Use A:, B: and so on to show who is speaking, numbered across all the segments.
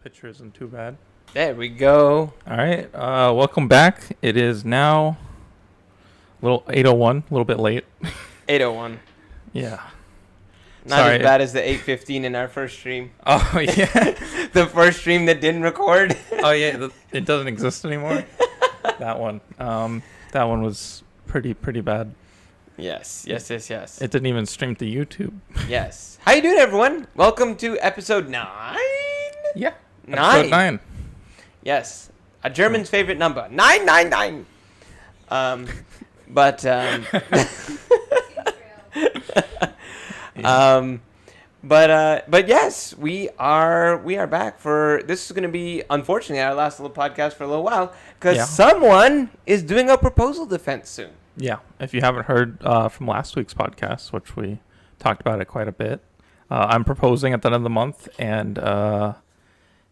A: Picture isn't too bad.
B: There we go.
A: All right. Welcome back. It is now a little 8:01, a little bit late.
B: 8:01.
A: Yeah.
B: Not
A: Sorry.
B: as bad as the 8:15 in our first stream.
A: Oh yeah.
B: The first stream that didn't record.
A: Oh yeah. It doesn't exist anymore. That one. That one was pretty bad.
B: Yes.
A: It didn't even stream to YouTube.
B: Yes. How you doing, everyone? Welcome to episode 9.
A: Yeah.
B: 9.
A: Episode 9.
B: Yes. A German's favorite number. 999. But yes, we are back for this is going to be unfortunately our last little podcast for a little while because someone is doing a proposal defense soon.
A: Yeah. If you haven't heard from last week's podcast, which we talked about it quite a bit, I'm proposing at the end of the month, and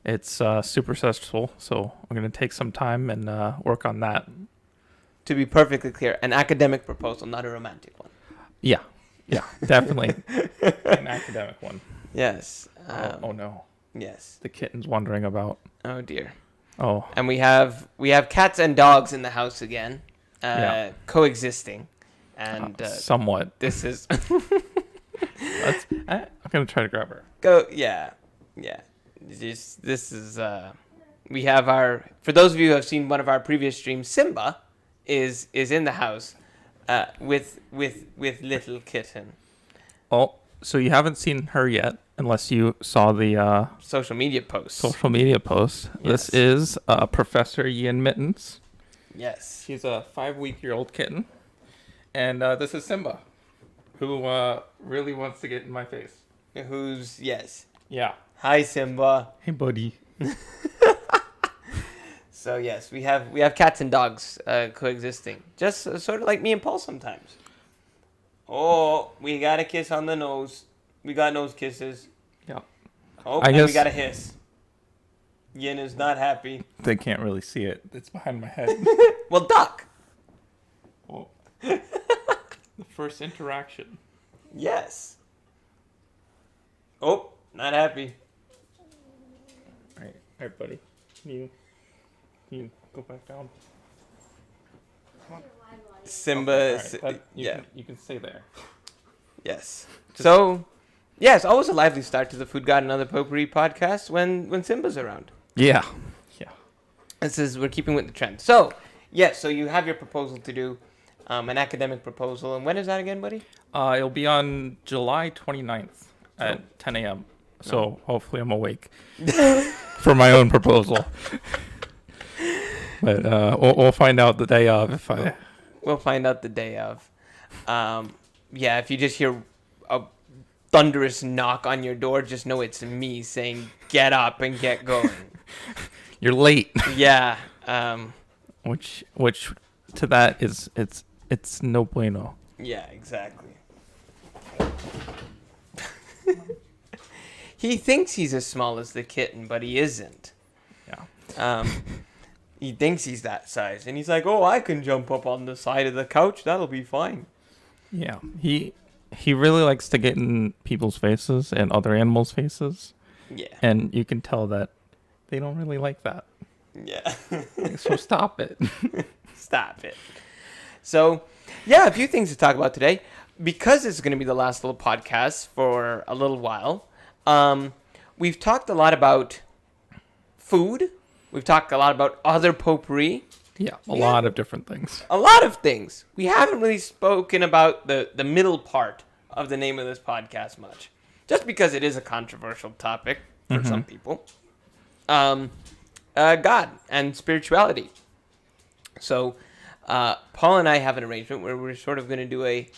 A: it's super stressful. So I'm going to take some time and work on that.
B: To be perfectly clear, an academic proposal, not a romantic one.
A: Yeah, definitely an academic one.
B: Yes.
A: Oh no.
B: Yes.
A: The kitten's wandering about.
B: Oh dear.
A: Oh.
B: And we have cats and dogs in the house again, coexisting, and
A: somewhat.
B: This is.
A: I'm gonna try to grab her.
B: Go. Yeah. This is. We have our. For those of you who have seen one of our previous streams, Simba is in the house, with little kitten.
A: Oh, so you haven't seen her yet, unless you saw the
B: social media post.
A: Yes. This is Professor Yin Mittens.
B: Yes.
A: She's a 5-week-old kitten, and this is Simba, who really wants to get in my face.
B: Yes.
A: Yeah.
B: Hi, Simba.
A: Hey, buddy.
B: So yes, we have cats and dogs coexisting, just sort of like me and Paul sometimes. Oh, we got a kiss on the nose. We got nose kisses.
A: Yeah.
B: Oh, and we got a hiss. Yin is not happy.
A: They can't really see it. It's behind my head.
B: Well, duck.
A: Oh. The first interaction.
B: Yes. Oh, not happy.
A: All right, buddy. Can you go back down? Come on.
B: Simba.
A: Okay, you can stay there.
B: Yes. So, yes, always a lively start to the Food God and Other Potpourri podcast when Simba's around.
A: Yeah.
B: We're keeping with the trend. So, yes, so you have your proposal to do, an academic proposal. And when is that again, buddy?
A: It'll be on July 29th at 10 a.m. So hopefully I'm awake for my own proposal. But we'll find out the day of
B: We'll find out the day of. If you just hear a thunderous knock on your door, just know it's me saying, get up and get going.
A: You're late.
B: Yeah.
A: Which to that is it's no bueno.
B: Yeah, exactly. He thinks he's as small as the kitten, but he isn't.
A: Yeah.
B: He thinks he's that size, and he's like, "Oh, I can jump up on the side of the couch. That'll be fine."
A: Yeah. He really likes to get in people's faces and other animals' faces.
B: Yeah.
A: And you can tell that they don't really like that.
B: Yeah.
A: So stop it.
B: Stop it. So, yeah, a few things to talk about today. Because it's going to be the last little podcast for a little while, we've talked a lot about food. We've talked a lot about other potpourri.
A: Yeah, a lot of different things.
B: A lot of things. We haven't really spoken about the middle part of the name of this podcast much. Just because it is a controversial topic for some people. God and spirituality. So, Paul and I have an arrangement where we're sort of going to do a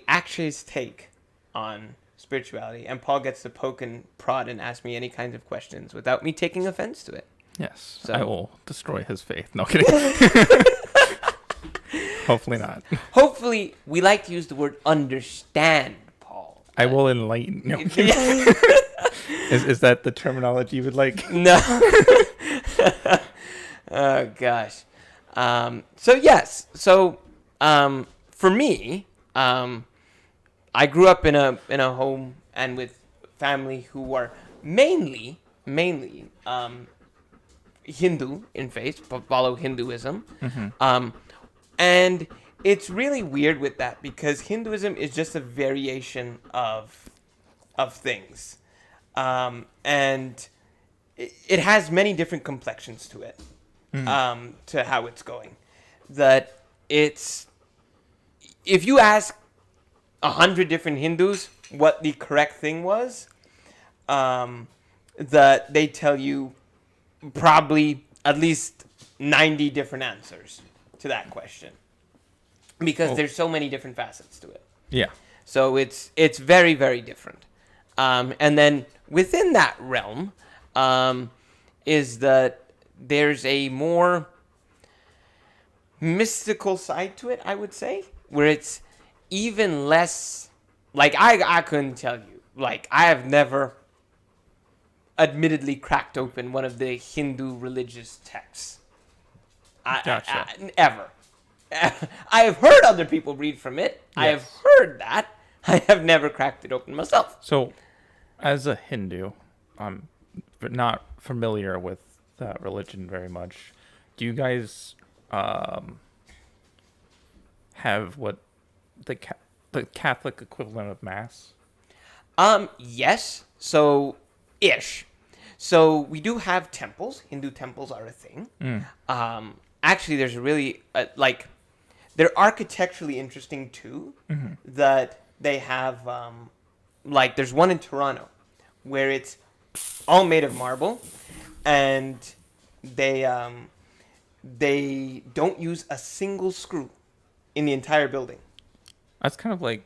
B: actress take on spirituality, and Paul gets to poke and prod and ask me any kinds of questions without me taking offense to it.
A: Yes,
B: so,
A: I will destroy his faith. No kidding. Hopefully not.
B: Hopefully, we like to use the word understand, Paul.
A: I will enlighten. No, is that the terminology you would like?
B: No. Oh gosh. For me, I grew up in a home and with family who are mainly mainly Hindu in faith, follow Hinduism.
A: Mm-hmm.
B: And it's really weird with that because Hinduism is just a variation of things. And it has many different complexions to it, to how it's going. That it's, if you ask 100 different Hindus what the correct thing was, that they tell you probably at least 90 different answers to that question because there's so many different facets to it.
A: Yeah.
B: So it's very, very different. And then within that realm is that there's a more mystical side to it, I would say, where it's even less, like, I couldn't tell you. Like, I have never admittedly cracked open one of the Hindu religious texts.
A: Gotcha.
B: Ever. I have heard other people read from it. Yes. I have heard that. I have never cracked it open myself.
A: So, as a Hindu, I'm not familiar with that religion very much. Do you guys have what the Catholic equivalent of Mass?
B: Yes. So, ish. So we do have temples. Hindu temples are a thing. Actually, there's a really they're architecturally interesting too. Mm-hmm. That they have like there's one in Toronto where it's all made of marble, and they don't use a single screw in the entire building.
A: That's kind of like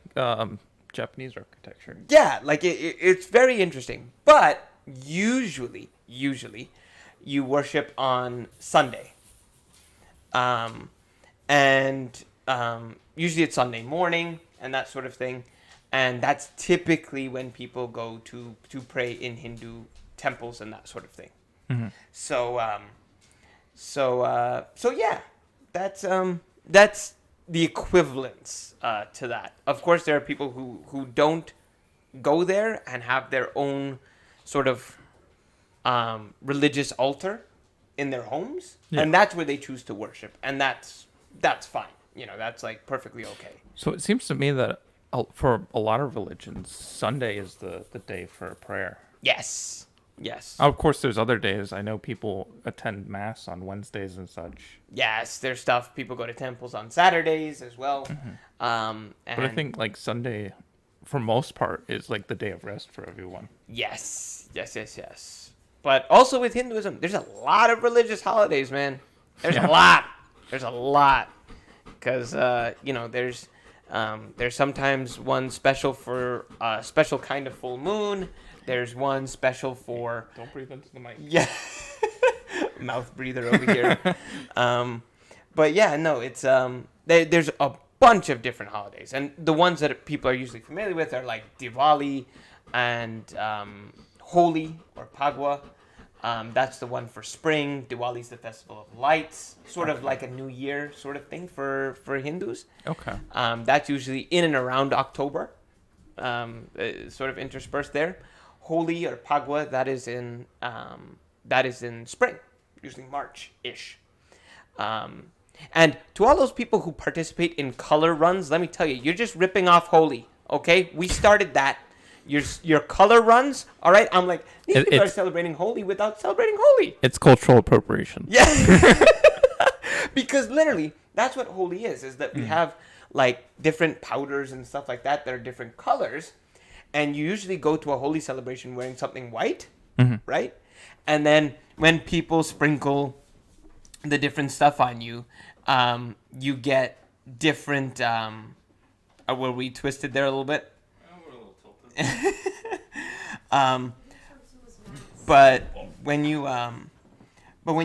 A: Japanese architecture.
B: Yeah, like it's very interesting. But usually you worship on Sunday. And usually it's Sunday morning and that sort of thing. And that's typically when people go to pray in Hindu temples and that sort of thing. Mm-hmm. So yeah, that's the equivalence to that. Of course, there are people who don't go there and have their own sort of religious altar in their homes, and that's where they choose to worship, and that's fine. You know, that's like perfectly okay.
A: So it seems to me that for a lot of religions, Sunday is the day for prayer.
B: Yes.
A: Of course, there's other days. I know people attend Mass on Wednesdays and such.
B: Yes, there's stuff. People go to temples on Saturdays as well. Mm-hmm.
A: But I think like Sunday, for most part, is like the day of rest for everyone.
B: Yes. But also with Hinduism, there's a lot of religious holidays, man. There's a lot. Because, there's sometimes one special for a special kind of full moon. There's one special for...
A: Don't breathe into the mic.
B: Yeah. Mouth breather over here. But yeah, no, it's... there's a bunch of different holidays. And the ones that people are usually familiar with are like Diwali and Holi or Pagwa. That's the one for spring. Diwali's the festival of lights. Sort of like a New Year sort of thing for Hindus.
A: Okay.
B: That's usually in and around October. Sort of interspersed there. Holi or Pagwa, that is in spring, usually March-ish. And to all those people who participate in color runs, let me tell you, you're just ripping off Holi, okay? We started that. Your color runs, all right? I'm like, these people are celebrating Holi without celebrating Holi.
A: It's cultural appropriation.
B: Yeah. Because literally, that's what Holi is that we have like different powders and stuff like that are different colors. And you usually go to a Holi celebration wearing something white, right? And then when people sprinkle the different stuff on you, you get different... were we twisted there a little bit?
A: We're a little tilted.
B: But when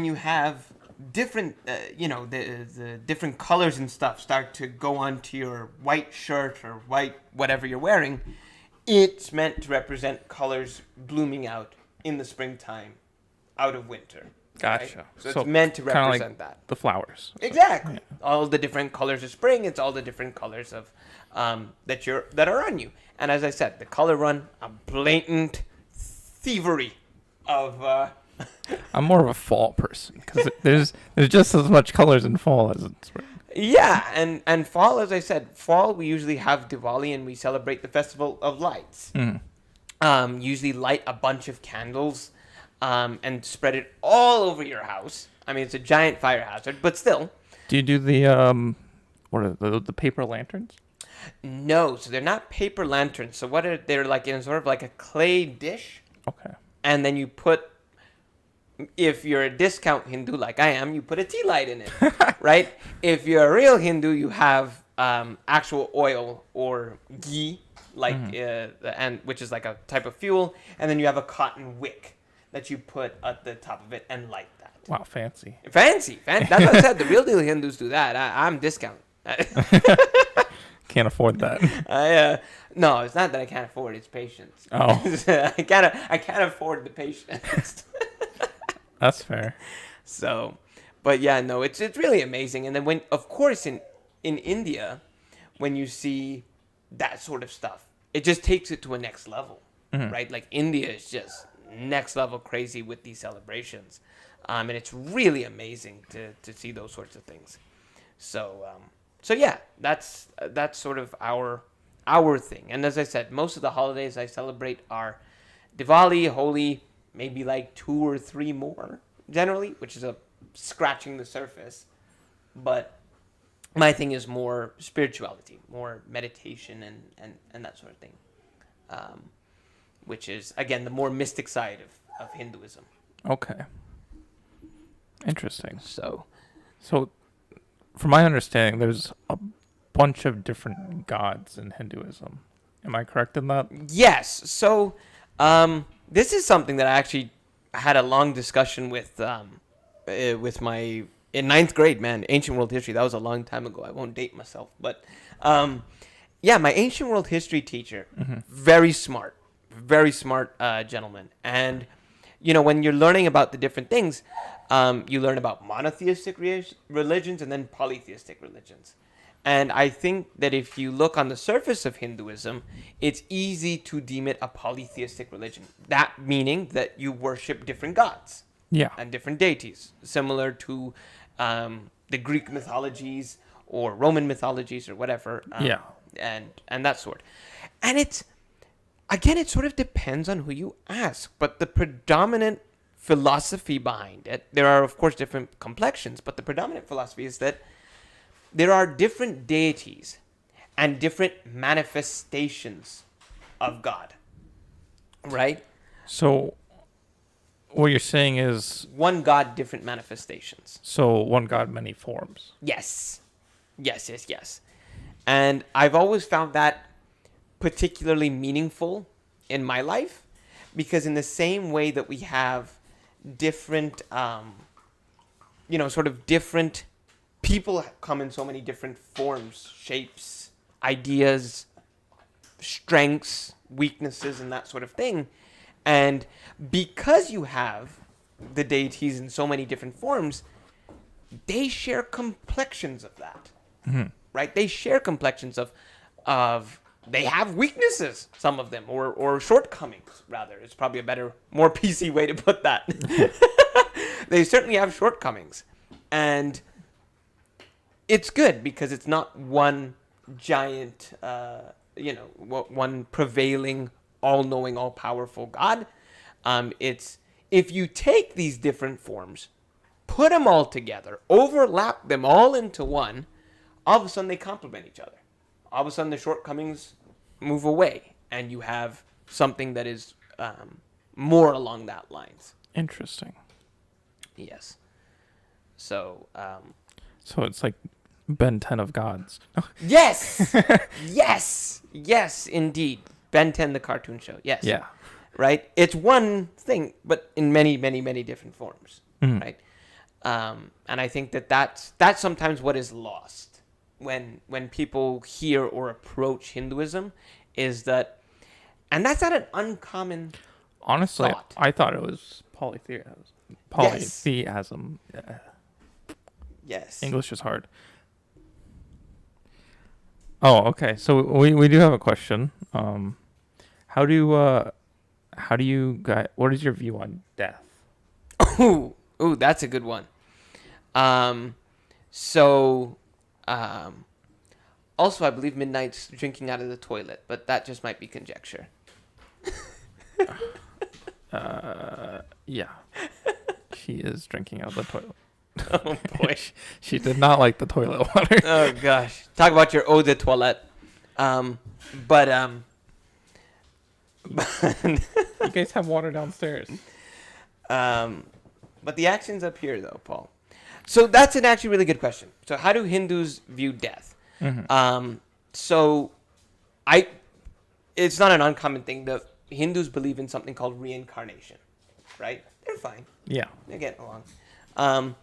B: you have different, the different colors and stuff start to go onto your white shirt or white whatever you're wearing, it's meant to represent colors blooming out in the springtime, out of winter.
A: Gotcha.
B: Right? So it's meant to represent that.
A: The flowers.
B: Exactly. Yeah. All the different colors of spring. It's all the different colors of that are on you. And as I said, the color run, a blatant thievery. of.
A: I'm more of a fall person because there's just as much colors in fall as in spring.
B: Yeah, and fall, as I said, fall we usually have Diwali and we celebrate the festival of lights.
A: Mm.
B: Usually light a bunch of candles, and spread it all over your house. I mean, it's a giant fire hazard, but still.
A: Do you do the what are the paper lanterns?
B: No, so they're not paper lanterns. So what are they're like in sort of like a clay dish,
A: Okay.
B: and then you put. If you're a discount Hindu like I am, you put a tea light in it, right? If you're a real Hindu, you have actual oil or ghee, like and which is like a type of fuel, and then you have a cotton wick that you put at the top of it and light that.
A: Wow, fancy.
B: Fancy. That's what I said. The real deal Hindus do that. I'm discount.
A: Can't afford that.
B: No, it's not that I can't afford. It's patience.
A: Oh.
B: I can't afford the patience.
A: That's fair.
B: So, but yeah, no, it's really amazing. And then when, of course, in India, when you see that sort of stuff, it just takes it to a next level, right? Like India is just next level crazy with these celebrations, and it's really amazing to see those sorts of things. So, so yeah, that's sort of our thing. And as I said, most of the holidays I celebrate are Diwali, Holi, maybe like 2 or 3 more generally, which is scratching the surface. But my thing is more spirituality, more meditation and that sort of thing, which is, again, the more mystic side of Hinduism.
A: Okay. Interesting.
B: So,
A: from my understanding, there's a bunch of different gods in Hinduism. Am I correct in that?
B: yes. So, this is something that I actually had a long discussion with my in 9th grade. Man, ancient world history. That was a long time ago. I won't date myself, but yeah, my ancient world history teacher, very smart gentleman. And when you're learning about the different things, you learn about monotheistic religions and then polytheistic religions. And I think that if you look on the surface of Hinduism, it's easy to deem it a polytheistic religion. That meaning that you worship different gods
A: Yeah.
B: and different deities, similar to the Greek mythologies or Roman mythologies or whatever.
A: Yeah.
B: And that sort. And it sort of depends on who you ask. But the predominant philosophy behind it, there are, of course, different complexions, but the predominant philosophy is that there are different deities and different manifestations of God, right?
A: So what you're saying is,
B: One God, different manifestations.
A: so one god, many forms.
B: Yes. And I've always found that particularly meaningful in my life, because in the same way that we have different, sort of different people come in so many different forms, shapes, ideas, strengths, weaknesses, and that sort of thing. And because you have the deities in so many different forms, they share complexions of that, right? They share complexions of they have weaknesses, some of them, or shortcomings, rather. It's probably a better, more PC way to put that. They certainly have shortcomings. And it's good because it's not one giant, one prevailing, all-knowing, all-powerful God. It's if you take these different forms, put them all together, overlap them all into one, all of a sudden they complement each other. All of a sudden the shortcomings move away, and you have something that is more along that lines.
A: Interesting.
B: Yes. So.
A: So it's like Ben 10 of gods.
B: Yes, yes, indeed. Ben 10, the cartoon show. Yes.
A: Yeah.
B: Right. It's one thing, but in many, many, many different forms. Right. And I think that's sometimes what is lost when people hear or approach Hinduism, is that, and that's not an uncommon.
A: Honestly,
B: thought.
A: I thought it was polytheism. Polytheism. Yeah.
B: Yes.
A: English is hard. Oh, okay. So we do have a question. How do how do you guys? What is your view on death?
B: Ooh, that's a good one. Um, so, um, also I believe midnight's drinking out of the toilet, but that just might be conjecture.
A: Yeah, she is drinking out of the toilet.
B: Oh boy.
A: She did not like the toilet water.
B: Oh gosh. Talk about your eau de toilette. But
A: You guys have water downstairs.
B: but the action's up here though, Paul. So that's an actually really good question. So how do Hindus view death?
A: Mm-hmm.
B: So it's not an uncommon thing. The Hindus believe in something called reincarnation, right? They're fine.
A: Yeah.
B: They're getting along.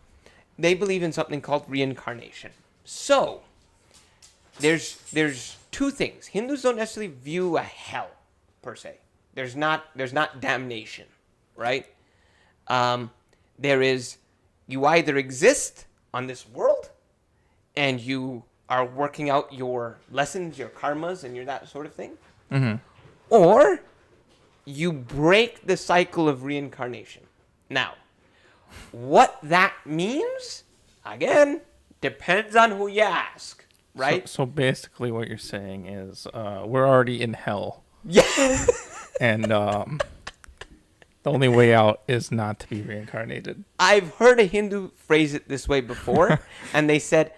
B: They believe in something called reincarnation. So there's two things. Hindus don't necessarily view a hell per se. There's not damnation, right? There is, you either exist on this world and you are working out your lessons, your karmas, and your that sort of thing,
A: Mm-hmm.
B: or you break the cycle of reincarnation. Now, what that means, again, depends on who you ask, right?
A: So basically, what you're saying is we're already in hell,
B: Yeah.
A: and the only way out is not to be reincarnated.
B: I've heard a Hindu phrase it this way before, and they said,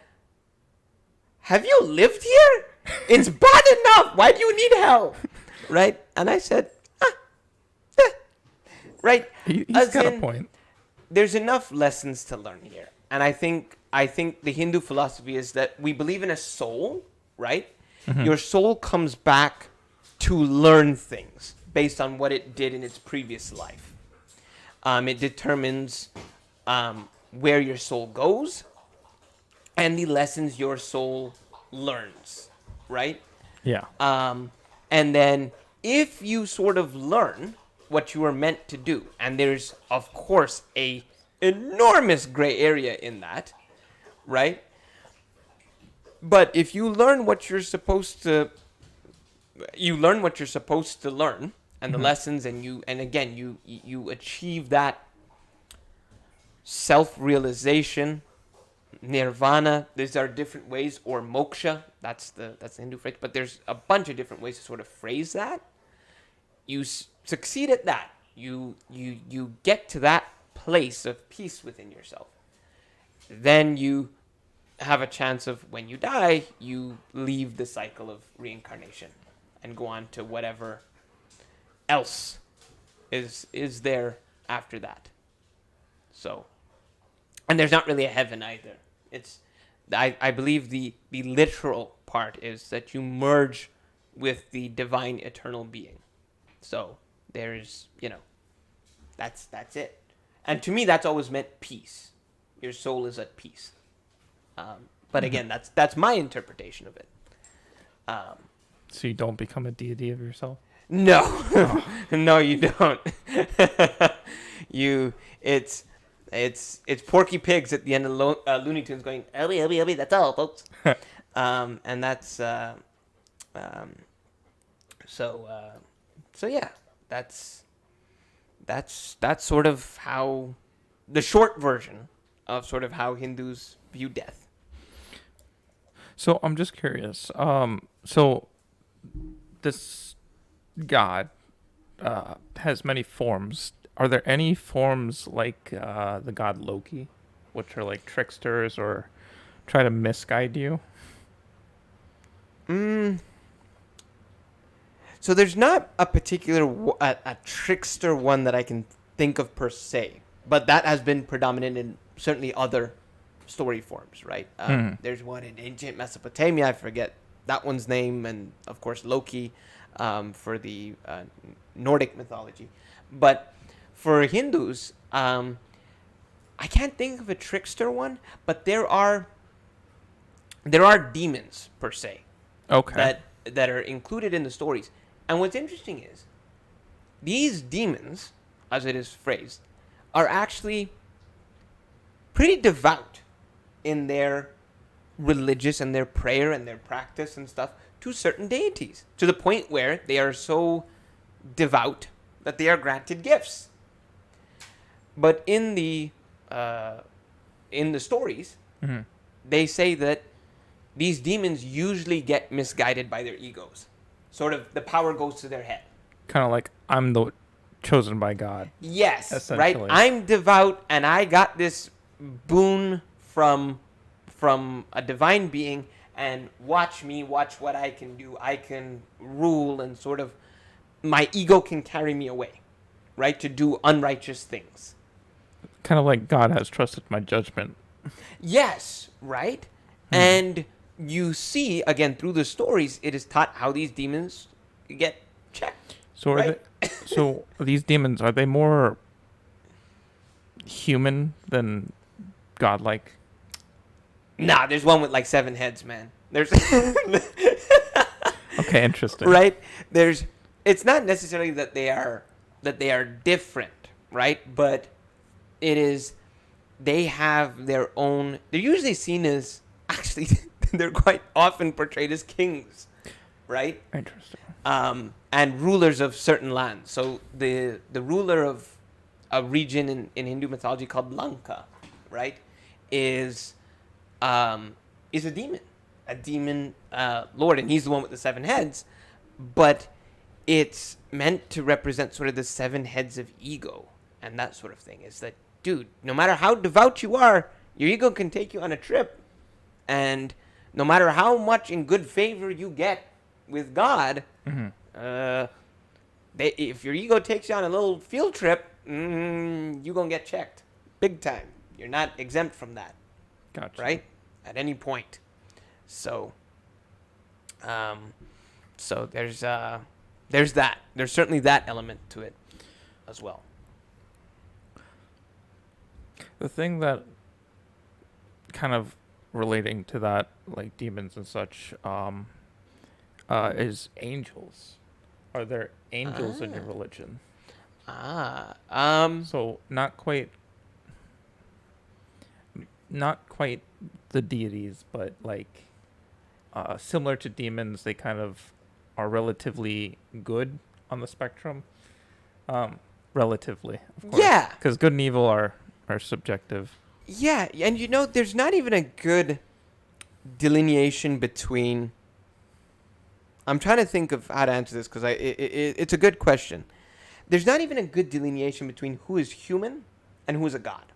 B: "Have you lived here? It's bad enough. Why do you need hell?" Right? And I said, right.
A: He's
B: As
A: got a
B: in,
A: point.
B: There's enough lessons to learn here. And I think the Hindu philosophy is that we believe in a soul, right?
A: Mm-hmm.
B: Your soul comes back to learn things based on what it did in its previous life. It determines where your soul goes and the lessons your soul learns, right?
A: Yeah.
B: And then if you sort of learn what you are meant to do, and there's of course a enormous gray area in that, right? But if you learn what you're supposed to learn, and the lessons, and you achieve that self-realization, nirvana. These are different ways, or moksha. That's the Hindu phrase. But there's a bunch of different ways to sort of phrase that. You succeed at that. You get to that place of peace within yourself. Then you have a chance of, when you die, you leave the cycle of reincarnation and go on to whatever else is there after that. So, and there's not really a heaven either. It's, I believe the literal part is that you merge with the divine eternal being. So there's, that's it. And to me, that's always meant peace. Your soul is at peace. But again, that's my interpretation of it.
A: So you don't become a deity of yourself?
B: No,
A: Oh.
B: no, you don't. It's Porky Pigs at the end of Looney Tunes going, "Elby, elby, elby." That's all, folks. And that's so yeah, that's sort of how, the short version of sort of how Hindus view death.
A: So I'm just curious. So this god has many forms. Are there any forms like the god Loki, which are like tricksters or try to misguide you?
B: So there's not a particular a trickster one that I can think of per se, but that has been predominant in certainly other story forms, right? There's one in ancient Mesopotamia. I forget that one's name, and of course Loki for the Nordic mythology. But for Hindus, I can't think of a trickster one, but there are demons per se.
A: Okay.
B: That are included in the stories. And what's interesting is these demons, as it is phrased, are actually pretty devout in their religious and their prayer and their practice and stuff to certain deities, to the point where they are so devout that they are granted gifts. But in the stories,
A: Hmm.
B: they say that these demons usually get misguided by their egos. Sort of the power goes to their head.
A: Kind of like I'm the chosen by God.
B: Yes, right?
A: Essentially.
B: I'm devout and I got this boon from a divine being, and watch me, watch what I can do. I can rule, and sort of my ego can carry me away, right? To do unrighteous things.
A: Kind of like God has trusted my judgment.
B: Yes, right? And you see, again, through the stories, it is taught how these demons get checked.
A: So are
B: Right.
A: so these demons, are they more human than godlike?
B: Nah, there's one with like 7 heads, man. There's
A: Okay, interesting.
B: right? There's it's not necessarily that they are different, right? But it is they have their own. They're usually seen as actually they're quite often portrayed as kings, right?
A: Interesting.
B: And rulers of certain lands. So the ruler of a region in Hindu mythology called Lanka, right, is a demon lord, and he's the one with the 7 heads. But it's meant to represent sort of the 7 heads of ego and that sort of thing. Is that, dude, no matter how devout you are, your ego can take you on a trip, and no matter how much in good favor you get with God, if your ego takes you on a little field trip, you're gonna get checked big time. You're not exempt from that,
A: Gotcha.
B: right? At any point. So there's that. There's certainly that element to it as well.
A: The thing that kind of relating to that, like demons and such, is angels. Are there angels in your religion? So not quite the deities, but like similar to demons, they kind of are relatively good on the spectrum. Relatively, of course.
B: Yeah.
A: Because good and evil are subjective.
B: Yeah, and there's not even a good delineation between. I'm trying to think of how to answer this because it's a good question. There's not even a good delineation between who is human and who is a god,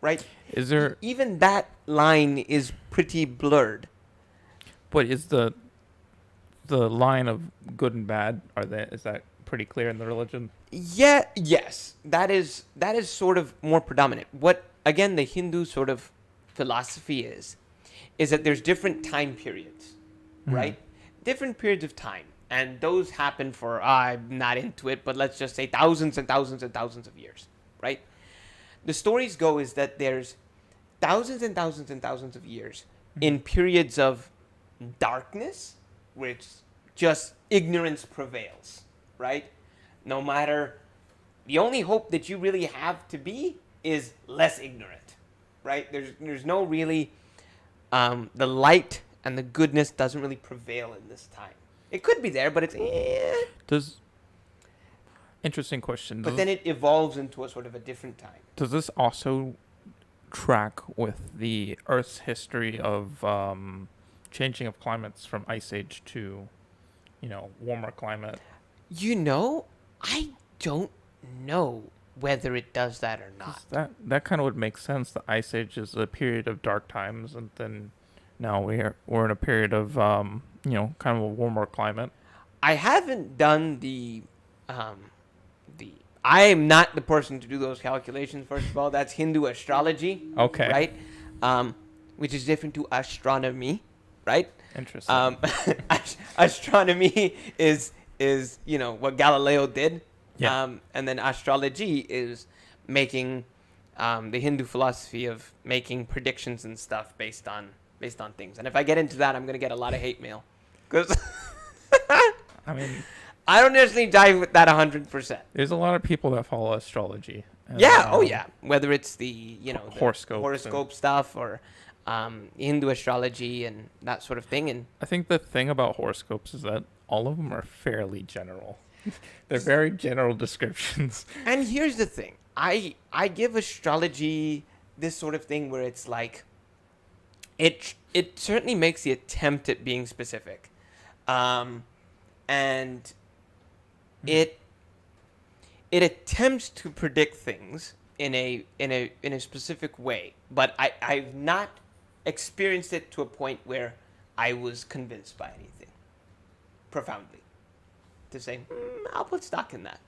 B: right?
A: Is there?
B: Even that line is pretty blurred.
A: But is the line of good and bad? Is that pretty clear in the religion?
B: Yeah, yes, that is sort of more predominant. What again the Hindu sort of philosophy is that there's different time periods, right? Different periods of time, and those happen for I'm not into it, but let's just say thousands and thousands and thousands of years, right? The stories go is that there's thousands and thousands and thousands of years in periods of darkness, which just ignorance prevails, right? No matter, the only hope that you really have to be is less ignorant, right? There's no really, the light and the goodness doesn't really prevail in this time. It could be there, but it's
A: Interesting question.
B: But then it evolves into a sort of a different time.
A: Does this also track with the Earth's history of changing of climates from ice age to, warmer climate?
B: I don't know whether it does that or not.
A: That kind of would make sense. The ice age is a period of dark times, and then now we're in a period of kind of a warmer climate.
B: I haven't done I am not the person to do those calculations. First of all, that's Hindu astrology.
A: Okay.
B: Right. Which is different to astronomy. Right.
A: Interesting.
B: Astronomy is what Galileo did.
A: Yeah.
B: And then astrology is making the Hindu philosophy of making predictions and stuff based on things. And if I get into that, I'm gonna get a lot of hate mail, because
A: I mean,
B: I don't necessarily dive with that 100%.
A: there's a lot of people that follow astrology.
B: Yeah. Oh yeah. Whether it's the the
A: horoscope
B: stuff or Hindu astrology and that sort of thing. And
A: I think the thing about horoscopes is that all of them are fairly general. They're very general descriptions.
B: And here's the thing. I give astrology this sort of thing where it's like it certainly makes the attempt at being specific. And it attempts to predict things in a specific way, but I've not experienced it to a point where I was convinced by anything profoundly to say, I'll put stock in that.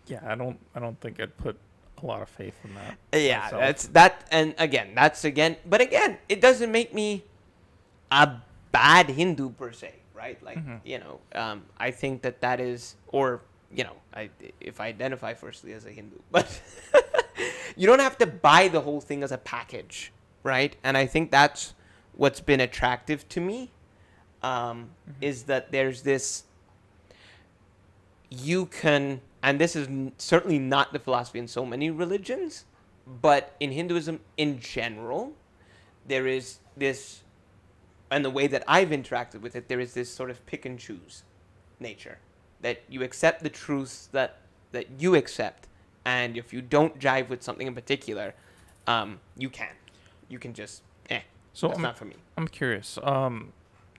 A: Yeah, I don't think I'd put a lot of faith in that.
B: Yeah,
A: myself.
B: that's that. And again, but again, it doesn't make me a bad Hindu per se, right? Like, I think that is, or, if I identify firstly as a Hindu, but you don't have to buy the whole thing as a package, right? And I think that's what's been attractive to me, is that there's this, you can, and this is certainly not the philosophy in so many religions, but in Hinduism in general, there is this, and the way that I've interacted with it, there is this sort of pick and choose nature, that you accept the truths that you accept, and if you don't jive with something in particular, you can just,
A: so
B: that's not for me.
A: I'm curious.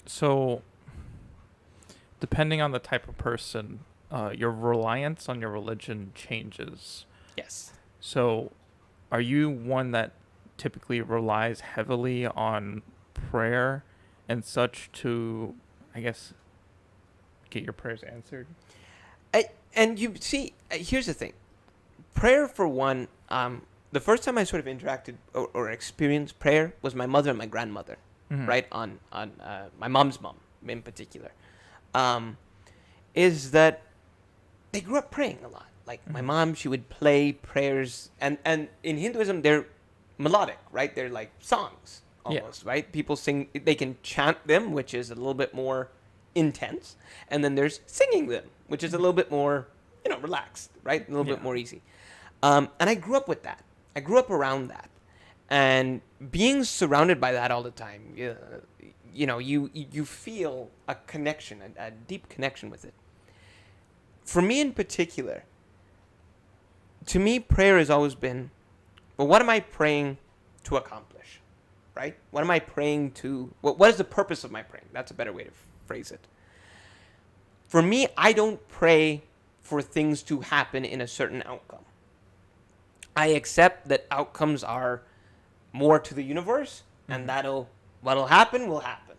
A: So depending on the type of person, your reliance on your religion changes.
B: Yes.
A: So are you one that typically relies heavily on prayer and such to, I guess, get your prayers answered?
B: And you see, here's the thing. Prayer, for one, the first time I sort of interacted or experienced prayer was my mother and my grandmother, right? On my mom's mom in particular, is that they grew up praying a lot. Like my mom, she would play prayers, and in Hinduism they're melodic, right? They're like songs almost, right? People sing, they can chant them, which is a little bit more intense, and then there's singing them, which is a little bit more, relaxed, right? A little bit more easy. And I grew up with that. I grew up around that, and being surrounded by that all the time, you feel a connection, a deep connection with it. For me in particular, to me, prayer has always been, well, what am I praying to accomplish, right? What am I praying to? What is the purpose of my praying? That's a better way to phrase it. For me, I don't pray for things to happen in a certain outcome. I accept that outcomes are more to the universe, and what'll happen will happen.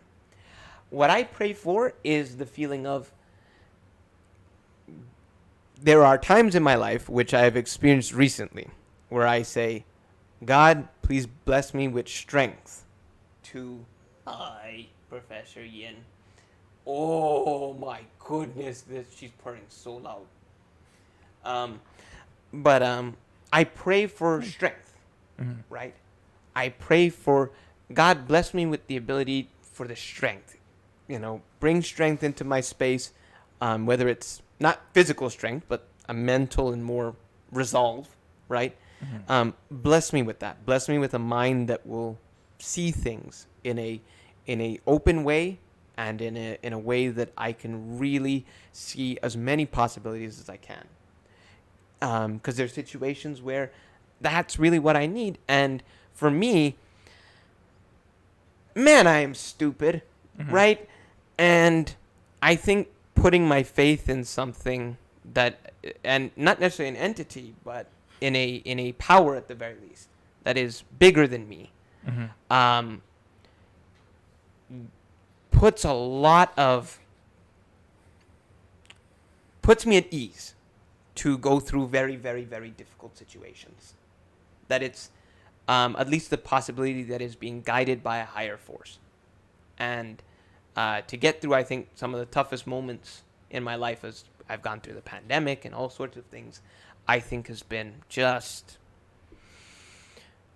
B: What I pray for is the feeling of, there are times in my life, which I have experienced recently, where I say, God, please bless me with strength to, hi, Professor Yin. Oh my goodness, she's purring so loud. But I pray for strength, right? I pray for, God bless me with the ability for the strength, bring strength into my space, whether it's not physical strength, but a mental and more resolve, right? Bless me with that. Bless me with a mind that will see things in a open way, and in a way that I can really see as many possibilities as I can. Because there's situations where that's really what I need. And for me, man, I am stupid, right? And I think putting my faith in something that, and not necessarily an entity, but in a power at the very least, that is bigger than me, puts me at ease to go through very, very, very difficult situations. That it's at least the possibility that is being guided by a higher force. And to get through, I think, some of the toughest moments in my life, as I've gone through the pandemic and all sorts of things, I think has been just,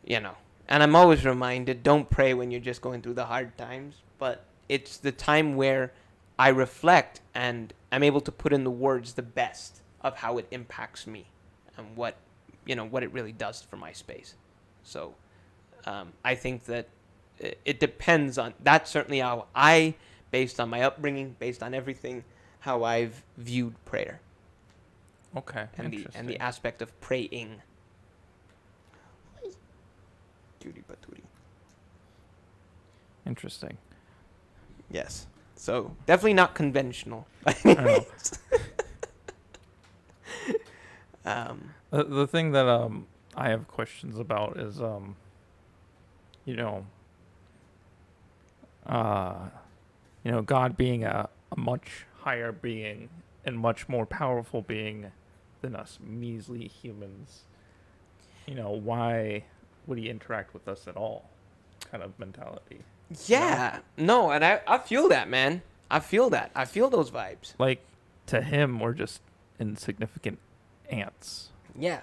B: and I'm always reminded, don't pray when you're just going through the hard times, but it's the time where I reflect and I'm able to put in the words the best of how it impacts me and what it really does for my space. So I think that it depends on, that's certainly how I, based on my upbringing, based on everything, how I've viewed prayer.
A: Okay.
B: and
A: Interesting.
B: the aspect of praying. Cutie patootie.
A: Interesting.
B: Yes. So definitely not conventional.
A: I don't know.
B: Um,
A: The thing that I have questions about is you know uh God being a much higher being and much more powerful being than us measly humans. Why would he interact with us at all? Kind of mentality.
B: yeah. No, and I feel that, man. I feel that. I feel those vibes.
A: Like to him, we're just insignificant ants.
B: Yeah.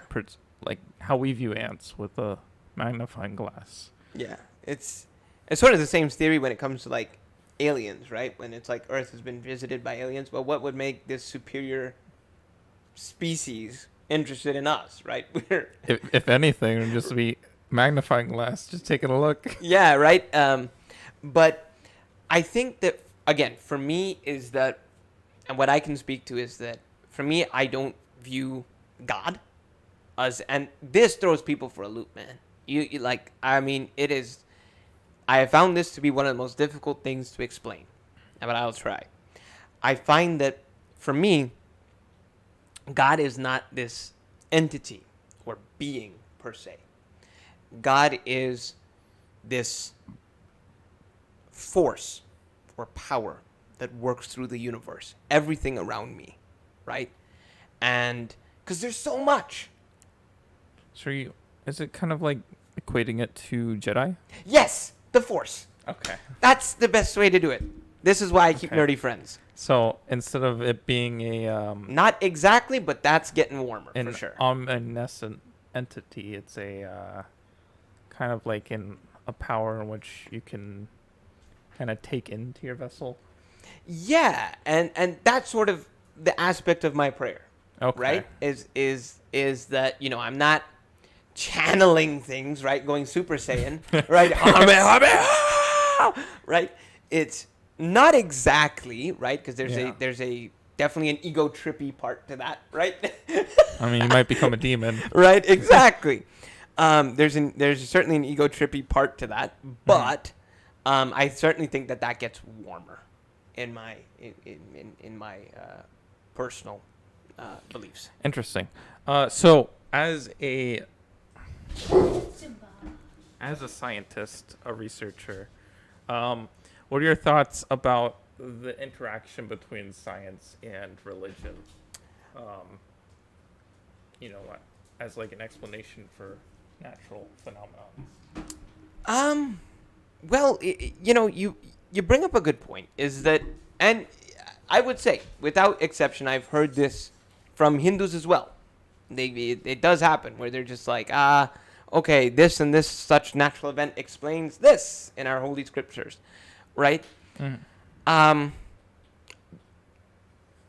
A: Like how we view ants with a magnifying glass.
B: Yeah. It's sort of the same theory when it comes to like aliens, right? When it's like Earth has been visited by aliens. Well, what would make this superior species interested in us, right? We're
A: If anything, it'd just be magnifying glass, just taking a look.
B: yeah, right. But I think that again, for me, is that, and what I can speak to is that for me, I don't view God as, and this throws people for a loop, man. You like, I mean, it is. I have found this to be one of the most difficult things to explain, but I'll try. I find that for me, God is not this entity or being per se. God is this force or power that works through the universe, everything around me, right? And because there's so much.
A: So is it kind of like equating it to Jedi?
B: Yes, the force.
A: Okay.
B: That's the best way to do it. This is why I keep
A: Okay.
B: nerdy friends.
A: So instead of it being a
B: Not exactly, but that's getting warmer
A: an
B: for sure.
A: omniscient entity, it's a kind of like a power in which you can kind of take into your vessel.
B: Yeah, and that's sort of the aspect of my prayer,
A: Okay.
B: right? Is that I'm not channeling things, right? Going Super Saiyan, right? Right? It's not exactly right because
A: Yeah.
B: there's a definitely an ego trippy part to that, right?
A: I mean, you might become a demon.
B: Right? Exactly. There's certainly an ego trippy part to that, but I certainly think that gets warmer in my personal beliefs.
A: Interesting. So as a scientist, a researcher, what are your thoughts about the interaction between science and religion? As like an explanation for natural phenomenon.
B: Well, you bring up a good point. Is that, and I would say, without exception, I've heard this from Hindus as well. It does happen where they're just like, okay, this and this such natural event explains this in our holy scriptures, right?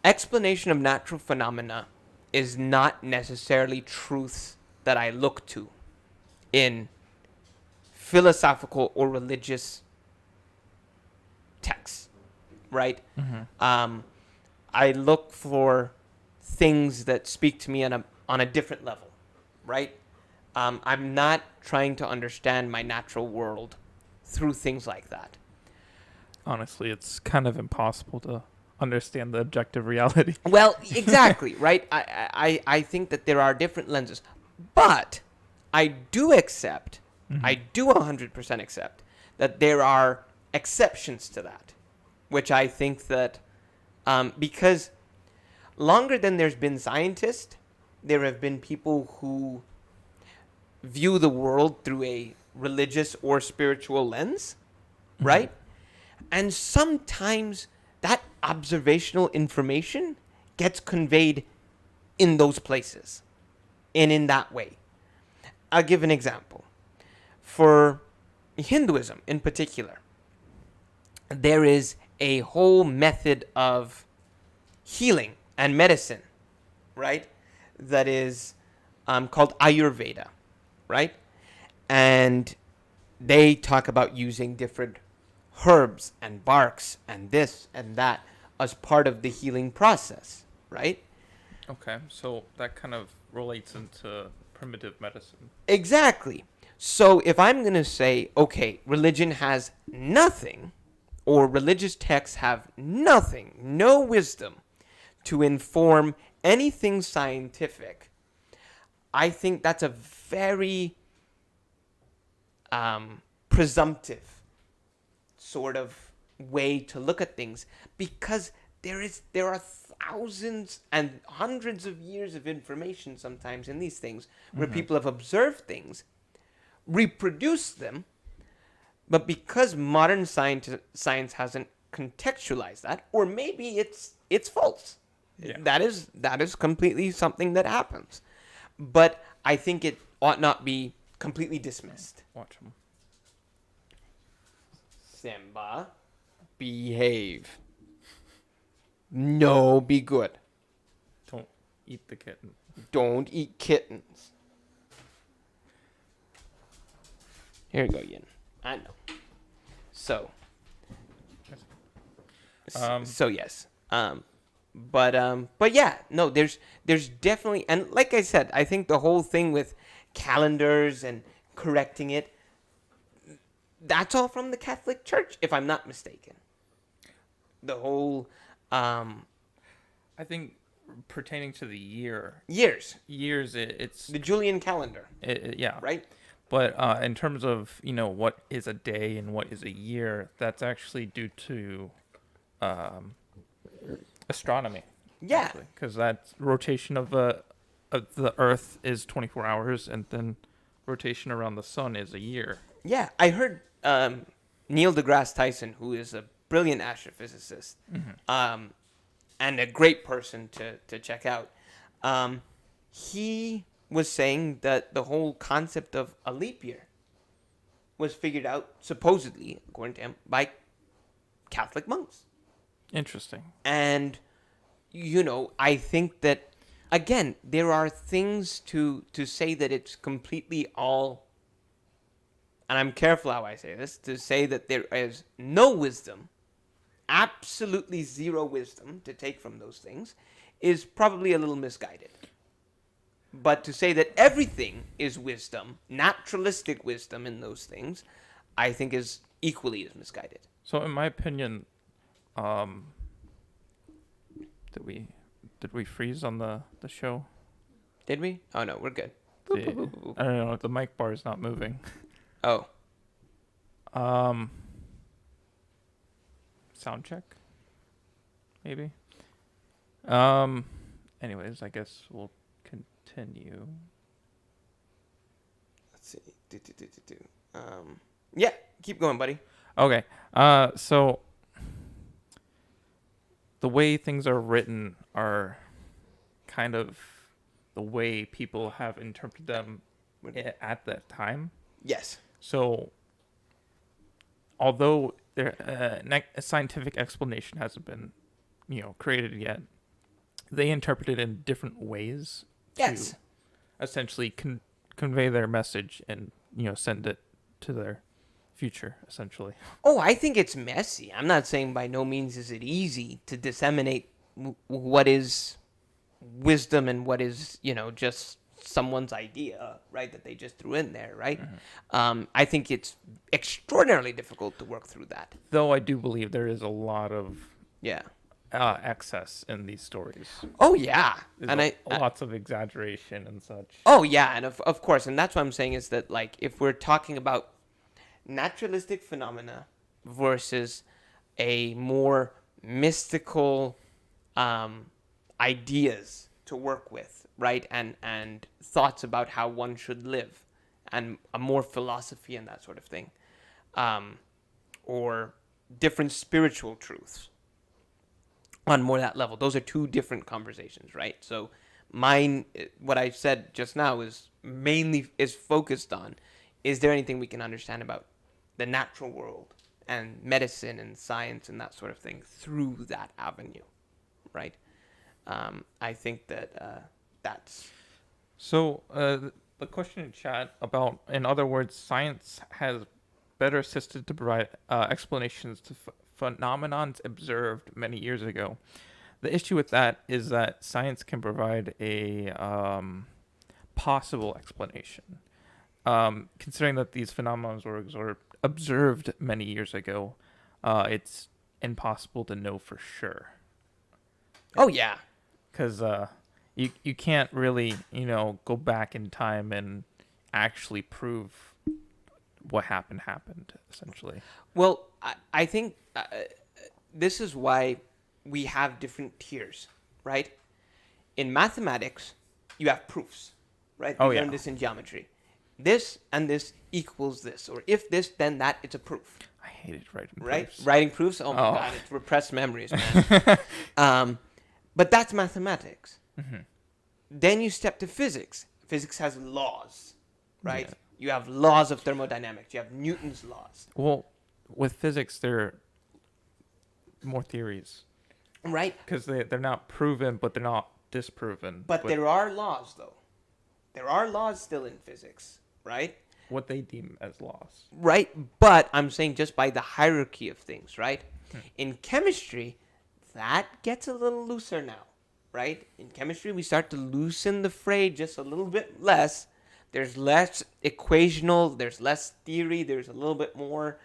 B: Explanation of natural phenomena is not necessarily truths that I look to in philosophical or religious texts, right? I look for things that speak to me on a different level, right? I'm not trying to understand my natural world through things like that.
A: Honestly, it's kind of impossible to understand the objective reality.
B: Well, exactly, right? I think that there are different lenses, but I do accept, I do 100% accept that there are exceptions to that, which I think that because longer than there's been scientists, there have been people who view the world through a religious or spiritual lens, right? And sometimes that observational information gets conveyed in those places and in that way. I'll give an example. For Hinduism in particular, there is a whole method of healing and medicine, right? That is called Ayurveda, right? And they talk about using different herbs and barks and this and that as part of the healing process, right?
A: Okay, so that kind of relates into primitive medicine.
B: Exactly. So if I'm going to say, okay, religion has nothing, or religious texts have nothing, no wisdom to inform anything scientific, I think that's a very presumptive sort of way to look at things, because there are thousands and hundreds of years of information sometimes in these things where people have observed things, reproduced them, but because modern science hasn't contextualized that, or maybe it's false.
A: Yeah.
B: That is completely something that happens, but I think it ought not be completely dismissed.
A: Watch them.
B: Simba, behave. No, be good.
A: Don't eat the kitten.
B: Don't eat kittens. Here you go, Yin. I know. So. So yes. But yeah, no, there's definitely, and like I said, I think the whole thing with calendars and correcting it, that's all from the Catholic Church, if I'm not mistaken. The whole
A: I think pertaining to the
B: years,
A: it's
B: the Julian calendar,
A: yeah.
B: right?
A: But in terms of what is a day and what is a year, that's actually due to astronomy.
B: Yeah.
A: Because that rotation of the Earth is 24 hours, and then rotation around the sun is a year.
B: Yeah, I heard Neil deGrasse Tyson, who is a brilliant astrophysicist, and a great person to check out. He was saying that the whole concept of a leap year was figured out, supposedly, according to him, by Catholic monks.
A: Interesting.
B: And, I think that, again, there are things to say that it's completely all, and I'm careful how I say this, to say that there is no wisdom, absolutely zero wisdom to take from those things, is probably a little misguided. But to say that everything is wisdom, naturalistic wisdom in those things, I think is equally as misguided.
A: So, in my opinion, did we freeze on the show?
B: Did we? Oh no, we're good.
A: I don't know. The mic bar is not moving.
B: Oh.
A: Sound check. Maybe. Anyways, I guess we'll continue.
B: Let's see. Yeah, keep going, buddy.
A: Okay. So the way things are written are kind of the way people have interpreted them at that time.
B: Yes.
A: So although a scientific explanation hasn't been, created yet, they interpret it in different ways.
B: Yes.
A: To essentially convey their message and, send it to their future, essentially.
B: Oh, I think it's messy. I'm not saying by no means is it easy to disseminate what is wisdom and what is, just someone's idea, right, that they just threw in there, right? I think it's extraordinarily difficult to work through that.
A: Though I do believe there is a lot of
B: Yeah.
A: excess in these stories.
B: Oh, yeah.
A: There's
B: And
A: lots of exaggeration and such.
B: Oh, yeah, and of course, and that's what I'm saying is that, like, if we're talking about naturalistic phenomena versus a more mystical ideas to work with, right, and thoughts about how one should live, and a more philosophy and that sort of thing, or different spiritual truths on more that level. Those are two different conversations, right? So mine, what I said just now is focused on, is there anything we can understand about the natural world and medicine and science and that sort of thing through that avenue, right? I think that that's...
A: So the question in chat about, in other words, science has better assisted to provide explanations to phenomenons observed many years ago the issue with that is that science can provide a possible explanation. Considering that these phenomena were observed many years ago, it's impossible to know for sure.
B: Oh yeah.
A: Because you can't really, go back in time and actually prove what happened, essentially.
B: Well, I think this is why we have different tiers, right? In mathematics, you have proofs, right?
A: Oh,
B: We
A: yeah.
B: learned this in geometry. This and this equals this, or if this, then that. It's a proof,
A: I hated writing
B: right?
A: proofs.
B: Writing proofs. Oh my
A: Oh.
B: god, it's repressed memories, man. But that's mathematics.
A: Mhm.
B: Then you step to physics. Physics has laws, right?
A: Yeah.
B: You have laws of thermodynamics. You have Newton's laws,
A: Well, with physics, there are more theories.
B: right?
A: Because they're not proven, but they're not disproven.
B: But there are laws, though. There are laws still in physics, right?
A: What they deem as laws.
B: Right? But I'm saying just by the hierarchy of things, right? In chemistry, that gets a little looser now, right? In chemistry, we start to loosen the fray just a little bit less. There's less equational, there's less theory, there's a little bit more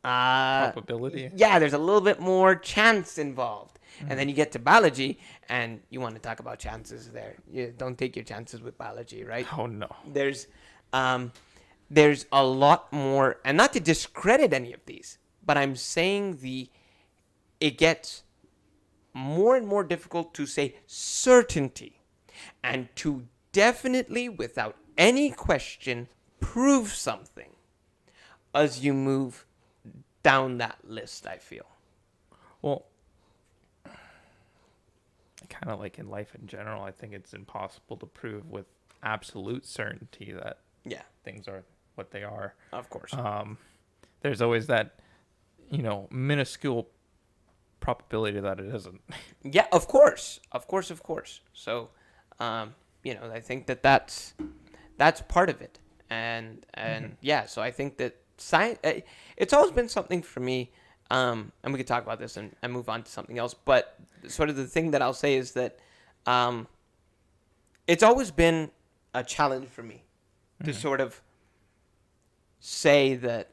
A: Probability.
B: Yeah, there's a little bit more chance involved. And then you get to biology, and you want to talk about chances there. You don't take your chances with biology, right?
A: Oh, no.
B: There's a lot more, and not to discredit any of these, but I'm saying it gets more and more difficult to say certainty and to definitely, without any question, prove something as you move down that list, I feel.
A: Well, kind of like in life in general, I think it's impossible to prove with absolute certainty that
B: Yeah,
A: things are what they are.
B: of course.
A: There's always that, minuscule probability that it isn't.
B: Yeah, of course. So, I think that's part of it, and yeah. So I think that science, it's always been something for me. And we could talk about this and move on to something else. But sort of the thing that I'll say is that it's always been a challenge for me to sort of say that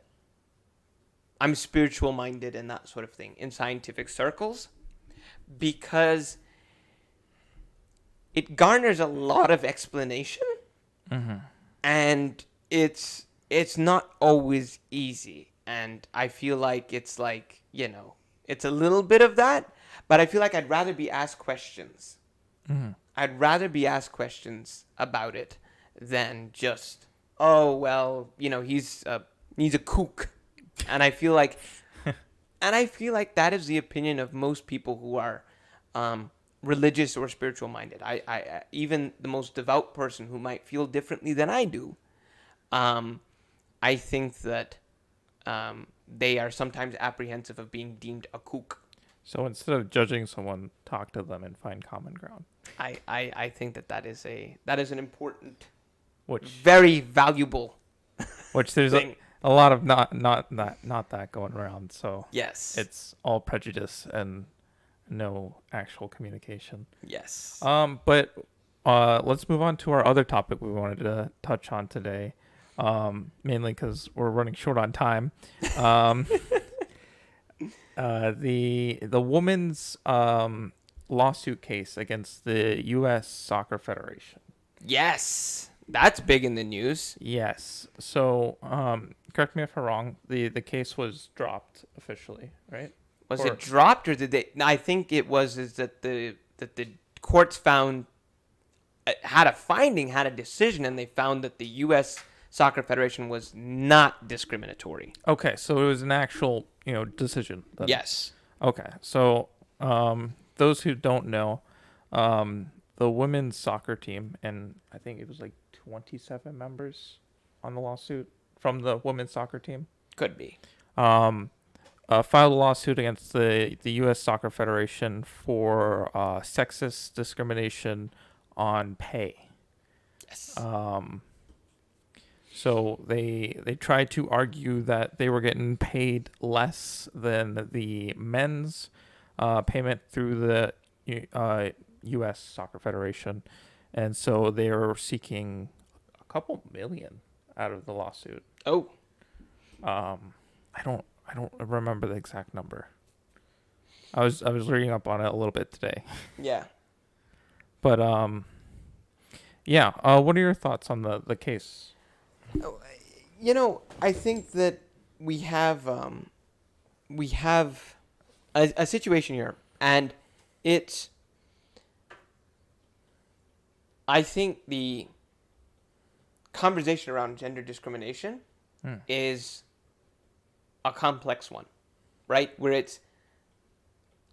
B: I'm spiritual minded and that sort of thing in scientific circles, because it garners a lot of explanation, and it's not always easy. And I feel like it's a little bit of that, but I feel like I'd rather be asked questions. I'd rather be asked questions about it than just, oh, well, he's a kook. And I feel like that is the opinion of most people who are religious or spiritual minded. I even the most devout person who might feel differently than I do, I think that they are sometimes apprehensive of being deemed a kook.
A: So instead of judging someone, talk to them and find common ground.
B: I think that is an important,
A: Which
B: very valuable
A: there's
B: thing.
A: a lot of not that going around. So
B: Yes.
A: it's all prejudice and no actual communication.
B: Yes.
A: But let's move on to our other topic we wanted to touch on today. Mainly because we're running short on time. The women's lawsuit case against the U.S. Soccer Federation.
B: Yes. That's big in the news.
A: Yes. So, correct me if I'm wrong. The case was dropped officially, right?
B: Was it dropped, or did they? I think it was that the courts found had a decision, and they found that the U.S. Soccer Federation was not discriminatory.
A: Okay, so it was an actual decision.
B: Yes.
A: Okay, so those who don't know, the women's soccer team, and I think it was like 27 members on the lawsuit from the women's soccer team.
B: Could be.
A: Filed a lawsuit against the U.S. Soccer Federation for sexist discrimination on pay.
B: Yes.
A: So they tried to argue that they were getting paid less than the men's payment through the U.S. Soccer Federation, and so they are seeking a couple million out of the lawsuit.
B: Oh,
A: I don't remember the exact number. I was reading up on it a little bit today,
B: yeah.
A: but yeah. What are your thoughts on the case?
B: I think that we have a situation here, and it's. I think the conversation around gender discrimination is a complex one, right? Where it's,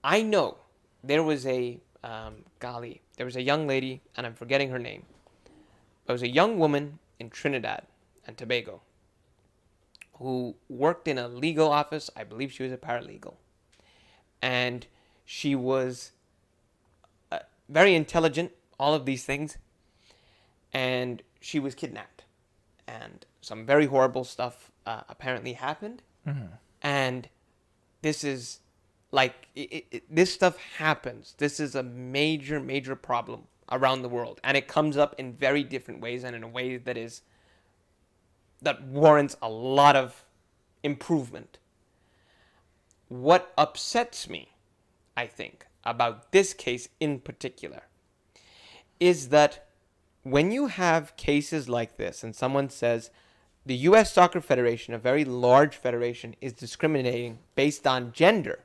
B: I know there was a there was a young lady, and I'm forgetting her name. There was a young woman in Trinidad and Tobago who worked in a legal office. I believe she was a paralegal. And she was very intelligent, all of these things. And she was kidnapped. And some very horrible stuff apparently happened. And this is like, this stuff happens. This is a major, major problem around the world. And it comes up in very different ways and in a way that warrants a lot of improvement. What upsets me, I think, about this case in particular is that when you have cases like this and someone says the U.S. Soccer Federation, a very large federation, is discriminating based on gender,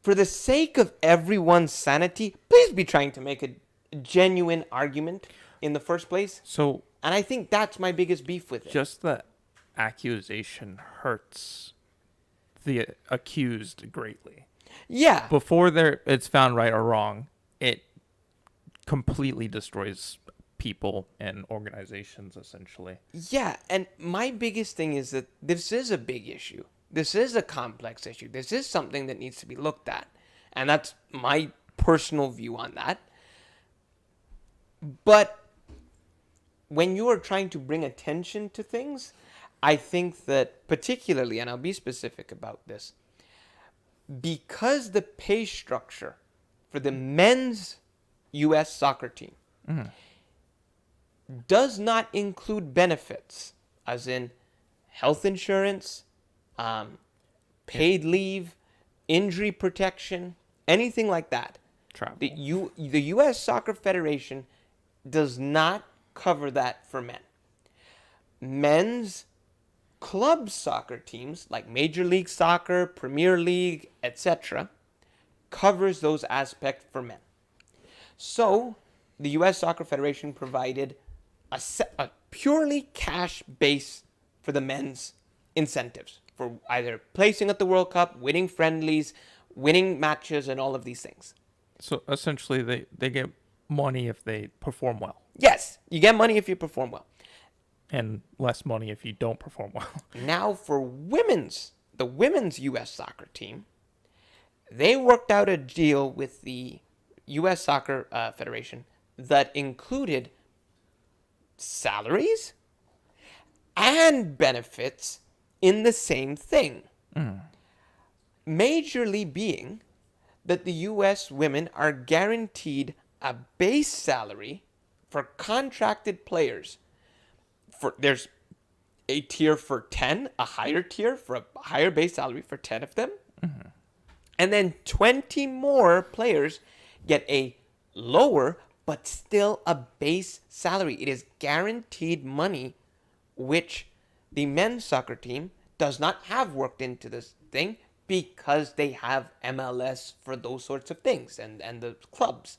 B: for the sake of everyone's sanity, please be trying to make a genuine argument in the first place.
A: So,
B: and I think that's my biggest beef with it.
A: Just the accusation hurts the accused greatly.
B: Yeah.
A: Before it's found right or wrong, it completely destroys people and organizations, essentially.
B: Yeah, and my biggest thing is that this is a big issue. This is a complex issue. This is something that needs to be looked at. And that's my personal view on that. But when you are trying to bring attention to things, I think that particularly, and I'll be specific about this, because the pay structure for the men's U.S. soccer team does not include benefits, as in health insurance, paid leave, injury protection, anything like that.
A: Travel.
B: The U.S. Soccer Federation does not cover that for men. Men's club soccer teams, like Major League Soccer, Premier League, etc., covers those aspects for men. So, the U.S. Soccer Federation provided a purely cash base for the men's incentives for either placing at the World Cup, winning friendlies, winning matches, and all of these things.
A: So essentially, they get money if they perform well.
B: Yes, you get money if you perform well.
A: And less money if you don't perform well.
B: Now for the women's U.S. soccer team, they worked out a deal with the U.S. Soccer Federation that included salaries and benefits in the same thing. Majorly being that the U.S. women are guaranteed a base salary for contracted players. There's a tier for 10, a higher tier for a higher base salary for 10 of them. And then 20 more players get a lower but still a base salary. It is guaranteed money, which the men's soccer team does not have worked into this thing because they have MLS for those sorts of things and the clubs.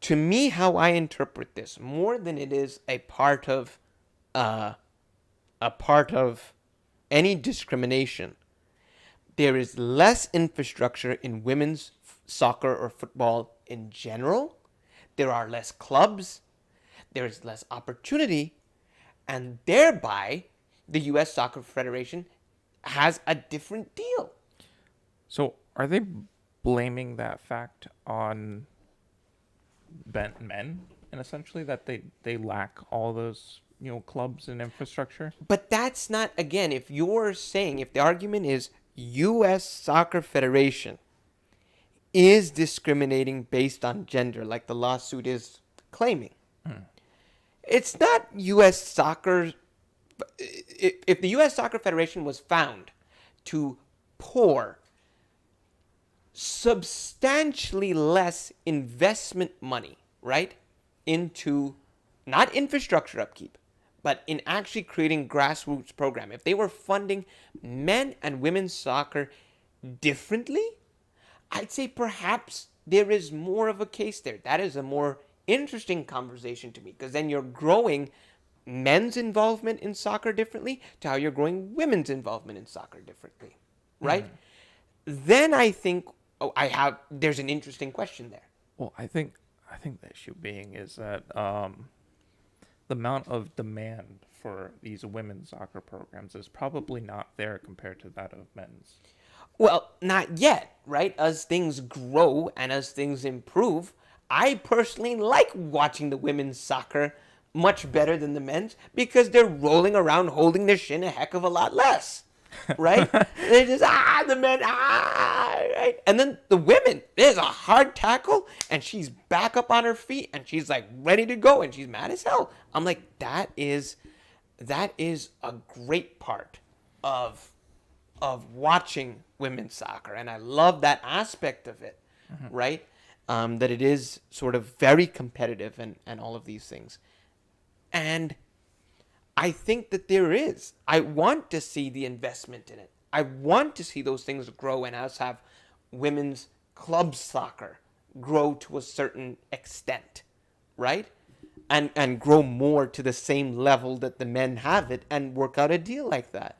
B: To me, how I interpret this, more than it is a part of any discrimination, there is less infrastructure in women's soccer or football in general. There are less clubs. There is less opportunity. And thereby, the U.S. Soccer Federation has a different deal.
A: So are they blaming that fact on men, and essentially that they lack all those clubs and infrastructure?
B: But that's not, again, if the argument is U.S. Soccer Federation is discriminating based on gender, like the lawsuit is claiming. It's not U.S. Soccer. If the U.S. Soccer Federation was found to pour substantially less investment money, right, into not infrastructure upkeep, but in actually creating grassroots program, if they were funding men and women's soccer differently, I'd say perhaps there is more of a case there. That is a more interesting conversation to me, because then you're growing men's involvement in soccer differently to how you're growing women's involvement in soccer differently, right? Then I think there's an interesting question there.
A: Well, I think the issue being is that the amount of demand for these women's soccer programs is probably not there compared to that of men's.
B: Well, not yet, right? As things grow and as things improve, I personally like watching the women's soccer much better than the men's, because they're rolling around holding their shin a heck of a lot less, right? They're just, the men, right? And then the women, there's a hard tackle and she's back up on her feet and she's like ready to go and she's mad as hell. I'm like, that is a great part of watching women's soccer, and I love that aspect of it, right? That it is sort of very competitive and all of these things. And I think that there is. I want to see the investment in it. I want to see those things grow and us have women's club soccer grow to a certain extent, right? And grow more to the same level that the men have it and work out a deal like that.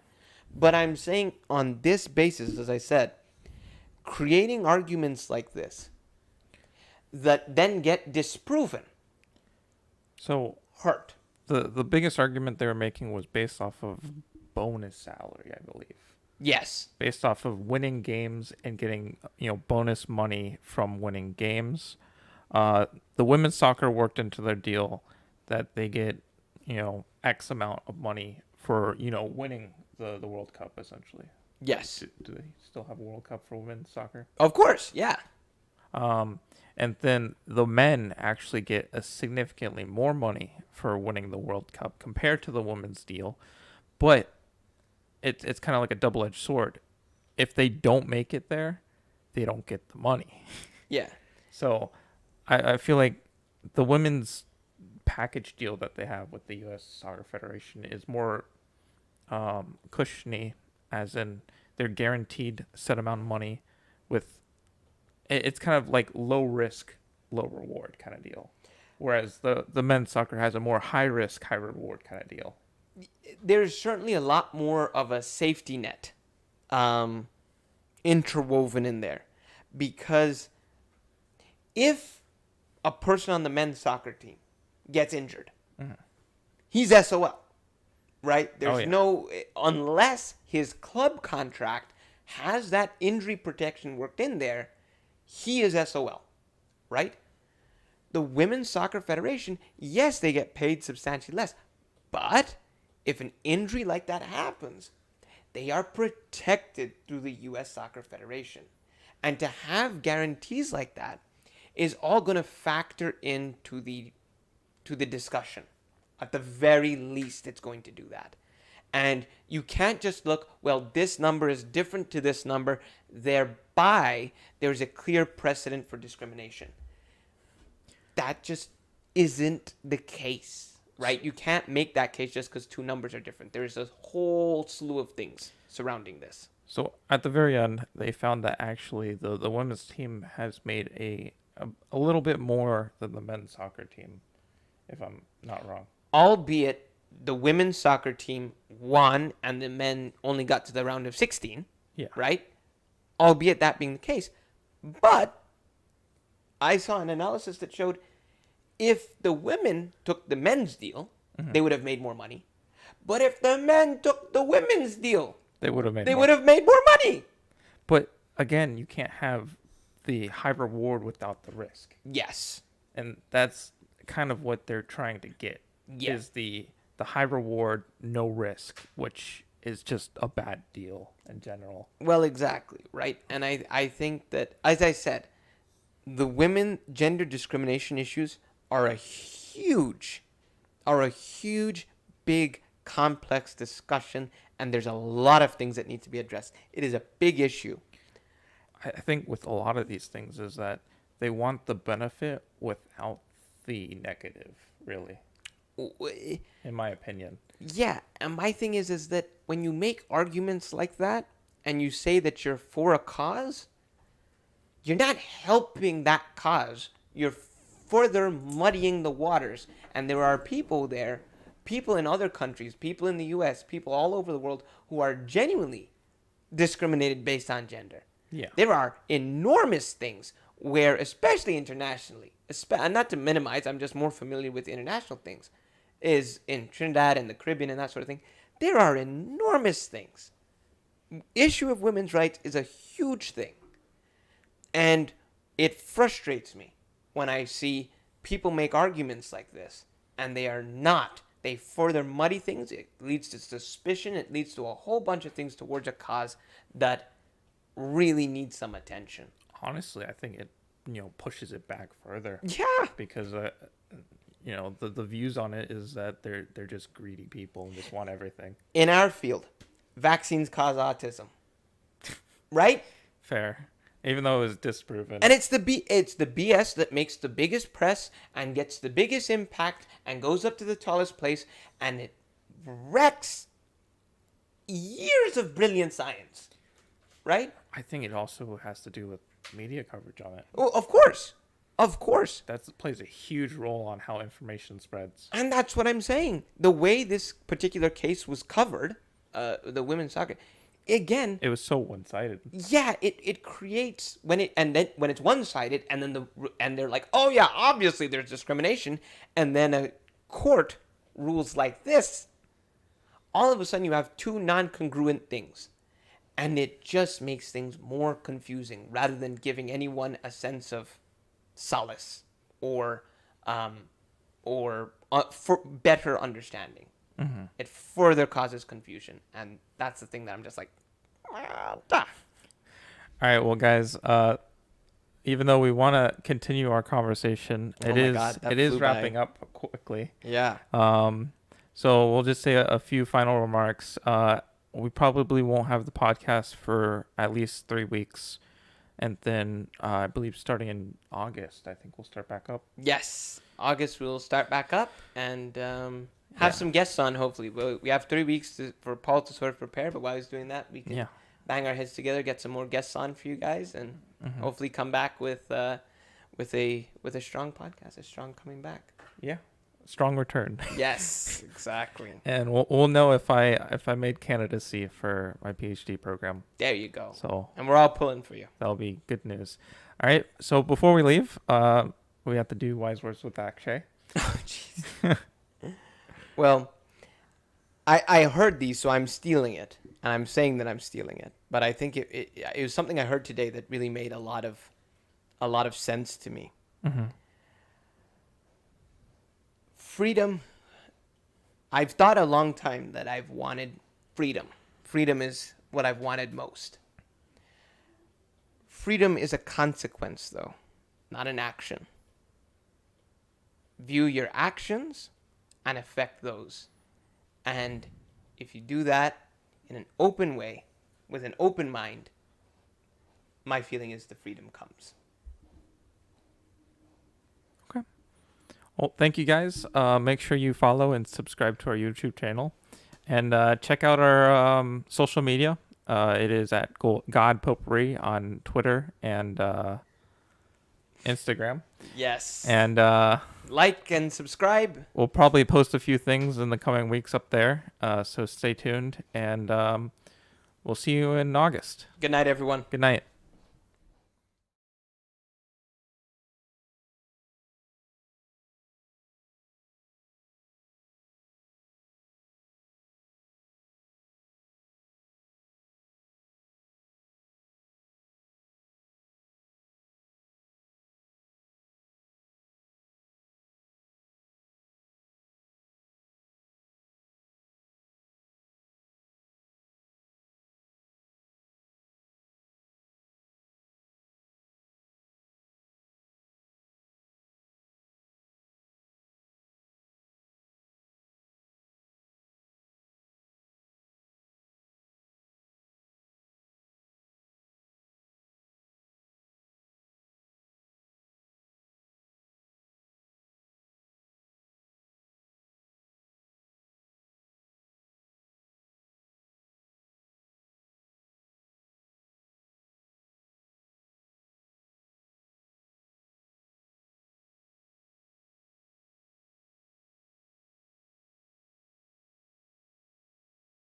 B: But I'm saying on this basis, as I said, creating arguments like this that then get disproven
A: So
B: hurt.
A: the biggest argument they were making was based off of bonus salary, I believe.
B: Yes.
A: Based off of winning games and getting bonus money from winning games. The women's soccer worked into their deal that they get X amount of money for winning the World Cup, essentially.
B: Yes.
A: Do they still have a World Cup for women's soccer?
B: Of course, yeah.
A: And then the men actually get a significantly more money for winning the World Cup compared to the women's deal. But it's kind of like a double-edged sword. If they don't make it there, they don't get the money.
B: Yeah.
A: So I feel like the women's package deal that they have with the U.S. Soccer Federation is more cushiony, as in they're guaranteed a set amount of money with it's kind of like low risk, low reward kind of deal. Whereas the men's soccer has a more high risk, high reward kind of deal.
B: There's certainly a lot more of a safety net interwoven in there, because if a person on the men's soccer team gets injured, he's SOL, right? There's no, unless his club contract has that injury protection worked in there, he is SOL, right? The Women's Soccer Federation, yes, they get paid substantially less, but if an injury like that happens, they are protected through the U.S. Soccer Federation. And to have guarantees like that is all going to factor into the discussion. At the very least, it's going to do that. And you can't just look, well, this number is different to this number, thereby there's a clear precedent for discrimination. That just isn't the case, right? You can't make that case just because two numbers are different. There's a whole slew of things surrounding this.
A: So at the very end, they found that actually the women's team has made a little bit more than the men's soccer team, if I'm not wrong.
B: Albeit the women's soccer team won and the men only got to the round of 16, right? Albeit that being the case. But I saw an analysis that showed if the women took the men's deal, they would have made more money. But if the men took the women's deal,
A: they would have made
B: more money.
A: But again, you can't have the high reward without the risk.
B: Yes.
A: And that's kind of what they're trying to get. Is the high reward, no risk, which is just a bad deal. in general.
B: Well, exactly, right? And I think that, as I said, the women gender discrimination issues are a huge, big, complex discussion, and there's a lot of things that need to be addressed. It is a big issue.
A: I think with a lot of these things is that they want the benefit without the negative, really, in my opinion.
B: Yeah, and my thing is that when you make arguments like that and you say that you're for a cause, you're not helping that cause. You're further muddying the waters. And there are people there, people in other countries, people in the US, people all over the world who are genuinely discriminated based on gender.
A: Yeah.
B: There are enormous things where, especially internationally, and not to minimize, I'm just more familiar with international things, is in Trinidad and the Caribbean and that sort of thing. There are enormous things. Issue of women's rights is a huge thing. And it frustrates me when I see people make arguments like this, and they are not. They further muddy things. It leads to suspicion. It leads to a whole bunch of things towards a cause that really needs some attention.
A: Honestly, I think it, pushes it back further.
B: Yeah.
A: Because, the views on it is that they're just greedy people and just want everything.
B: In our field, vaccines cause autism. Right?
A: Fair. Even though it was disproven.
B: And it's the BS that makes the biggest press and gets the biggest impact and goes up to the tallest place, and it wrecks years of brilliant science. Right?
A: I think it also has to do with media coverage on it.
B: Oh, of course. Of course.
A: That plays a huge role on how information spreads.
B: And that's what I'm saying. The way this particular case was covered, the women's soccer, again,
A: it was so one-sided.
B: Yeah, it creates when it's one-sided, and then they're like, oh yeah, obviously there's discrimination, and then a court rules like this. All of a sudden, you have two non-congruent things, and it just makes things more confusing rather than giving anyone a sense of solace or for better understanding. Mm-hmm. It further causes confusion, and that's the thing that I'm just like,
A: All right, well, guys, even though we want to continue our conversation, it is wrapping up quickly.
B: Yeah.
A: So we'll just say a few final remarks. We probably won't have the podcast for at least 3 weeks. And then I believe starting in August, I think we'll start back up.
B: Yes. August we'll start back up and have some guests on, hopefully. We have 3 weeks for Paul to sort of prepare, but while he's doing that, we can bang our heads together, get some more guests on for you guys, and hopefully come back with a strong podcast, a strong coming back.
A: Yeah. Strong return.
B: Yes, exactly.
A: And we'll know if I made candidacy for my PhD program.
B: There you go.
A: So,
B: and we're all pulling for you.
A: That'll be good news. All right. So before we leave, we have to do wise words with Akshay.
B: Oh, jeez. Well, I heard these, so I'm stealing it, and I'm saying that I'm stealing it. But I think it was something I heard today that really made a lot of sense to me.
A: Mm-hmm.
B: Freedom. I've thought a long time that I've wanted freedom. Freedom is what I've wanted most. Freedom is a consequence, though, not an action. View your actions and affect those. And if you do that in an open way, with an open mind, my feeling is the freedom comes.
A: Well, thank you guys. Make sure you follow and subscribe to our YouTube channel. And check out our social media. It is at God Potpourri on Twitter and Instagram.
B: Yes.
A: And
B: like and subscribe.
A: We'll probably post a few things in the coming weeks up there. So stay tuned. And we'll see you in August.
B: Good night, everyone.
A: Good night.